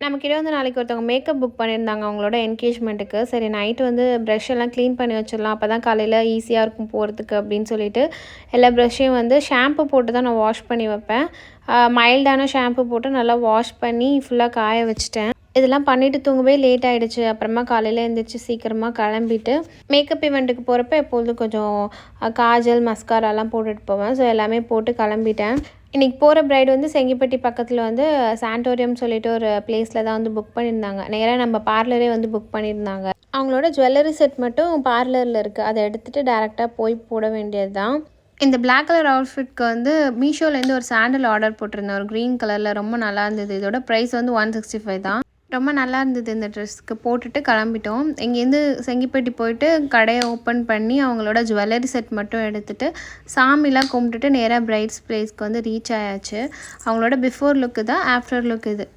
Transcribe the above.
நம்மக்கிட்ட வந்து நாளைக்கு ஒருத்தவங்க மேக்கப் புக் பண்ணியிருந்தாங்க அவங்களோட என்கேஜ்மெண்ட்டுக்கு. சரி நைட்டு வந்து ப்ரஷ் எல்லாம் க்ளீன் பண்ணி வச்சிடலாம். அப்போ தான் காலையில் ஈஸியாக இருக்கும் போகிறதுக்கு அப்படின்னு சொல்லிட்டு எல்லா ப்ரஷ்ஷையும் வந்து ஷாம்பு போட்டு தான் நான் வாஷ் பண்ணி வைப்பேன். மைல்டான ஷாம்பு போட்டு நல்லா வாஷ் பண்ணி ஃபுல்லாக காய வச்சுட்டேன். இதெல்லாம் பண்ணிவிட்டு தூங்கவே லேட் ஆகிடுச்சு. அப்புறமா காலையில் எழுந்திரிச்சு சீக்கிரமாக கிளம்பிட்டு மேக்கப் ஈவெண்ட்டுக்கு போகிறப்ப எப்பொழுதும் கொஞ்சம் காஜல் மஸ்காராலாம் போட்டுட்டு போவேன். ஸோ எல்லாமே போட்டு கிளம்பிட்டேன். இன்றைக்கி போகிற ப்ரைடு வந்து செங்கிப்பட்டி பக்கத்தில் வந்து சாண்டோரியம் சொல்லிட்டு ஒரு பிளேஸில் தான் வந்து புக் பண்ணியிருந்தாங்க. நேராக நம்ம பார்லரே வந்து புக் பண்ணியிருந்தாங்க. அவங்களோட ஜுவல்லரி செட் மட்டும் பார்லரில் இருக்குது. அதை எடுத்துகிட்டு டேரெக்டாக போய் போட வேண்டியது தான். இந்த பிளாக் கலர் அவுட்ஃபிட்க்கு வந்து மீஷோலேருந்து ஒரு சாண்டில் ஆர்டர் போட்டிருந்தேன். ஒரு க்ரீன் கலரில் ரொம்ப நல்லா இருந்தது. இதோட ப்ரைஸ் வந்து 165 தான். ரொம்ப நல்லா இருந்தது. இந்த ட்ரெஸ்க்கு போட்டுட்டு கிளம்பிட்டோம். இங்கேருந்து செங்கிப்பட்டி போயிட்டு கடையை ஓப்பன் பண்ணி அவங்களோட ஜுவல்லரி செட் மட்டும் எடுத்துகிட்டு சாமிலாம் கும்பிட்டுட்டு நேராக பிரைட்ஸ் பிளேஸ்க்கு வந்து ரீச் ஆயாச்சு. அவங்களோட பிஃபோர் லுக்கு தான் ஆஃப்டர் லுக் இது.